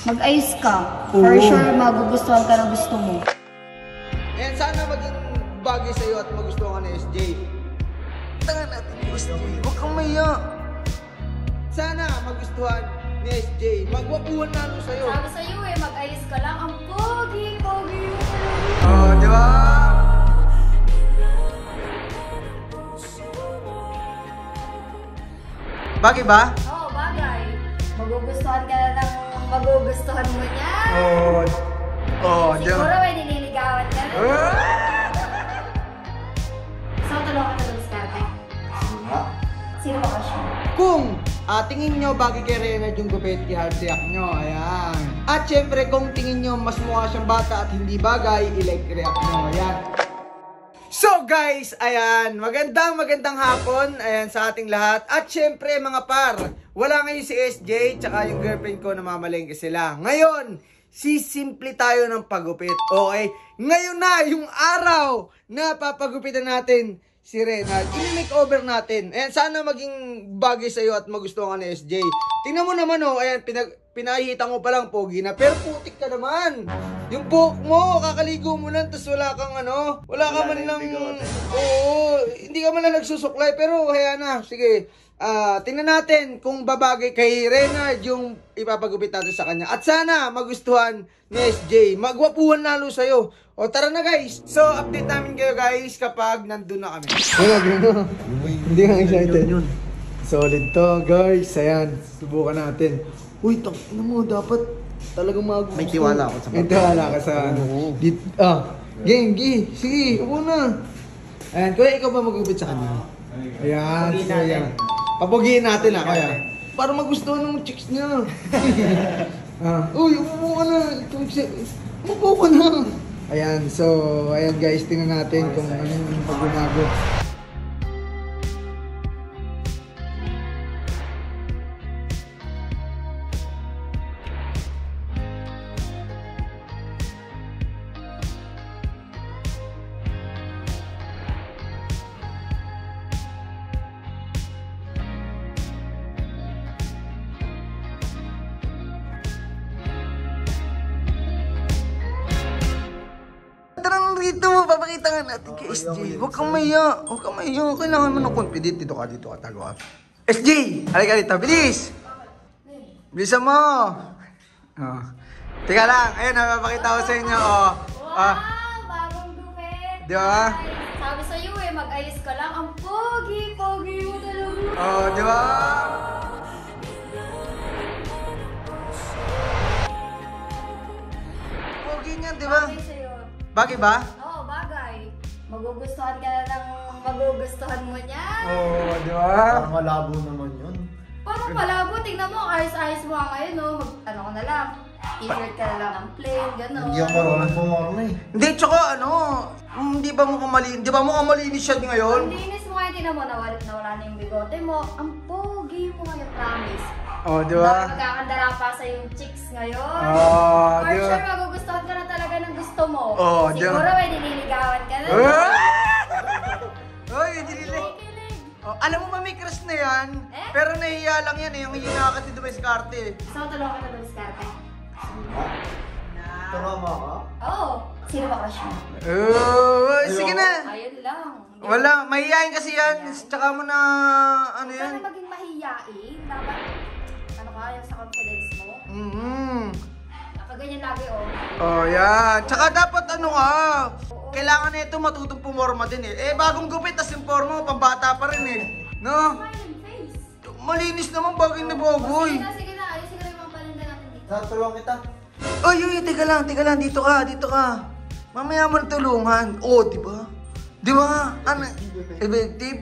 Mag-ayos ka. For sure, magugustuhan ka ng gusto mo. And sana maging bagay sa'yo at magustuhan ka ni SJ. Tangan natin ni SJ. Huwag kang maya. Sana magustuhan ni SJ. Magwapuhan na ano sa'yo. Sabi sa'yo mag-ayos ka lang. Ang pogi-pogi mo. Oh, di ba? Bagay ba? Oo, bagay. Magugustuhan ka na ng magugustuhan mo niya. Siguro may nililigawan ka na. So, tulungan ka na diskarte. Sino ba ka siya? Kung tingin nyo bagay kay Renard yung gupit, i-heart react nyo. Ayan. At syempre, kung tingin nyo mas mukha siyang bata at hindi bagay, i-like react nyo. Ayan. So guys, ayan, magandang hapon, ayan, sa ating lahat. At syempre mga par, wala ngayon si SJ, tsaka yung girlfriend ko namamalengke sila. Ngayon, sisimple tayo ng pagupit, okay? Ngayon na, yung araw na papagupitan natin si Renard, i-makeover natin. Ayan, sana maging bagay sa'yo at magustuhan ka ni SJ. Tingnan mo naman, oh, ayan, pinahihitan ko pa lang, pogi na, pero putik ka naman. Yung buhok mo, kakaligo mo lang, tapos wala kang wala ka man lang, hindi ka man lang nagsusuklay, pero haya na, sige. Tingnan natin kung babagay kay Renard yung ipapagupit natin sa kanya. At sana magustuhan ni SJ. Magwapuhan lalo sa'yo. O tara na guys. So update namin kayo guys kapag nandun na kami. Hindi nga excited. Solid to guys. Ayan. Subukan natin. Uy, tangina mo. Dapat talagang magugustuhan. May tiwala ako sa May tiwala ka sa Game. Sige, upo na. Ayan. Kuya, ikaw ba magupit sa kanya? Ayan. So ayan. Papugiin natin kaya. Para magustuhan ng chicks niya. Uy, umupo ka na. Umupo ka na. Ayan, so, ayan guys, tingnan natin kung anong pagbumago. Dito mo, papakita nga natin kay SJ. Huwag kang maya. Kailangan mo ng confident. Dito ka, tago ka. SJ! Halika dito, bilis! Bilisan mo! Teka lang, ayun, napapakita ko sa inyo. Wow! Bagong gupit! Di ba? Sabi sa'yo mag-ayos ka lang. Ang pogi-pogi mo talaga. Di ba? Pogi niyan, di ba? Bagay sa'yo. Bagay ba? Oo, bagay. Magugustuhan ka na ng magugustuhan mo niya. Di ba? Parang malabo naman yun. Parang palabo, tingnan mo, ayos-ayos mo ngayon, no? Ano ko na lang, t-shirt ka na lang ng plain, gano'n. Hindi ako marunong pumorma eh. Hindi, tsaka hindi ba mukhang malinis siya ngayon? Ang linis mo ngayon, tingnan mo, nawala na yung bigote mo. Ang pogi mo ngayon, promise. Di ba? Magkakandara pa sa yung chicks ngayon. Di ba? For sure, magugustuhan ka na talaga ng gusto mo. Di ba? Siguro may nililigawan ka na. Uy, dililig. Alam mo ba may crush na yan? Pero nahihiya lang yan yung hihina kasi dumiskarte. So, tulungan ka na diskarte. Tumama ka? Oo. Sino ba crush mo? Sige na. Ayun lang. Wala, mahihiyain kasi yan. Tsaka mo na, yan. Sana maging mahihiyain. Dapat, yung sa confidence mo. Nakaganyan lagi, Yan. Tsaka dapat kailangan na ito matutong pumorma din bagong gupit, tas yung forma mo, pambata pa rin no? Smiling face. Malinis naman, bagay na bagoy. Sige na. Ayusin ko yung mga palinda natin dito. Tulong kita. Uy, teka lang, dito ka. Mamaya mo tulungan. Di ba? Di ba?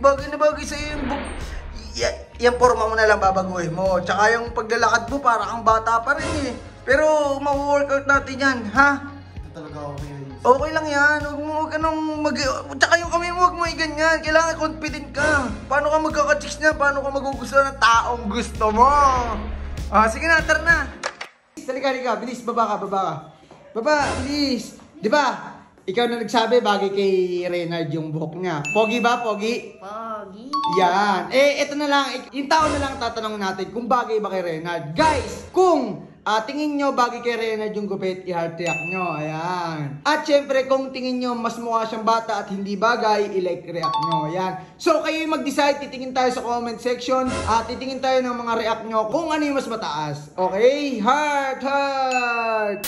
Bagay na bagay sa'yo yung yung forma mo na lang babaguhin mo. Tsaka yung paglalakad mo, para kang bata pa rin Pero, ma-workout natin yan, ha? Ito talaga okay yun. Okay lang yan. Huwag ka nang tsaka yung kamay mo, huwag mo iganyan. Kailangan confident ka. Paano ka magkaka-chicks niya? Paano ka magugustuhan ng taong gusto mo? Sige na, tara na. Halika. Bilis, baba ka. Baba, bilis. Di ba? Ikaw na nagsabi, bagay kay Renard yung buhok niya. Pogi ba, pogi? Pogi. Yan. Ito na lang. Yung tao na lang tatanungin natin kung bagay ba kay Renard. Guys, kung tingin nyo bagay kay Reynard yung gupit, i-heart react nyo. Ayan. At syempre, kung tingin nyo mas mukha siyang bata at hindi bagay, i-like react nyo. Ayan. So, kayo yung mag-decide. Titingin tayo sa comment section. Titingin tayo ng mga react nyo kung ano yung mas mataas. Okay? Heart! Heart!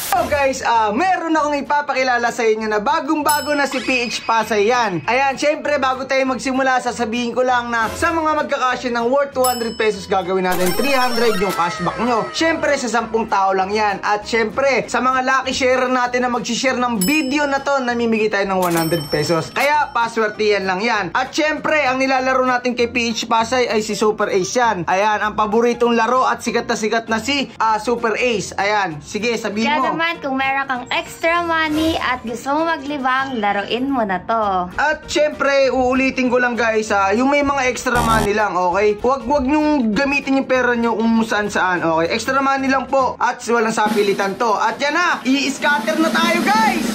So guys, meron akong ipapakilala sa inyo na bagong-bago na si PH Pasay yan. Ayan, syempre bago tayo magsimula, sasabihin ko lang na sa mga magkakasya ng worth 200 pesos gagawin natin 300 yung cashback nyo. Syempre sa 10 tao lang yan. At syempre sa mga lucky sharer natin na mag-share ng video na to, namimigay tayo ng 100 pesos. Kaya paswertihan lang yan. At syempre ang nilalaro natin kay PH Pasay ay si Super Ace yan. Ayan, ang paboritong laro at sikat na si Super Ace. Ayan, sige sabihin mo. Kung meron kang extra money at gusto mo maglibang, laruin mo na to. At syempre, uulitin ko lang guys, yung may mga extra money lang, okay? Huwag nyong gamitin yung pera nyo kung saan-saan, okay? Extra money lang po at walang sapilitan to. At yan na, i-scatter na tayo guys!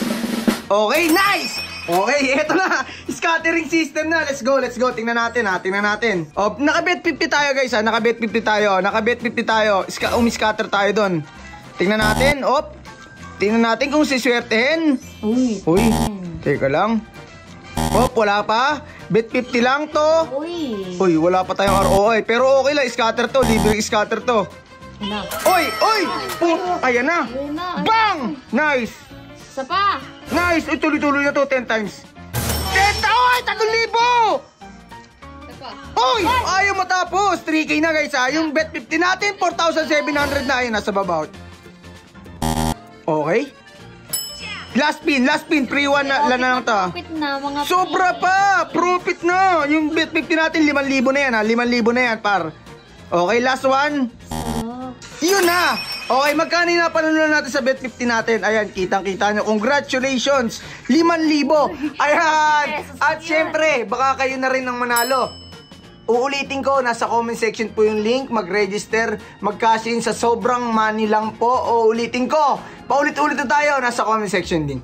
Okay, nice! Okay, eto na. Scattering system na. Let's go. Tingnan natin. Tingnan natin. Nakabet 50 tayo guys, Nakabet 50 tayo. Umi-scatter tayo doon. Tingnan natin. Tingnan natin kung siswertehin. Uy, teka lang. Wala pa. Bet 50 lang to. Uy, wala pa tayong ROI. Pero okay lang, scatter to. Libre scatter to. Uy! Ayan na. Bang! Nice. Isa pa. Nice. Tuloy-tuloy na to 10 times. 10 Uy! 3,000! Uy! Ayaw matapos. 3K na guys Yung bet 50 natin, 4,700 na. Ayun, nasa babaw. Okay. Last spin. Pre-1 na lang to. Sobra pa. Profit na. Yung bet 50 natin, 5,000 na yan 5,000 na yan par. Okay, last one. Yun na. Okay, magkano na panalunan natin sa bet 50 natin? Ayan, kitang-kita nyo. Congratulations. 5,000. Ayan. At syempre, baka kayo na rin ang manalo. Uulitin ko, nasa comment section po yung link, mag-register, mag-cash in sa sobrang money lang po. Uulitin ko, paulit-ulit na tayo, nasa comment section din.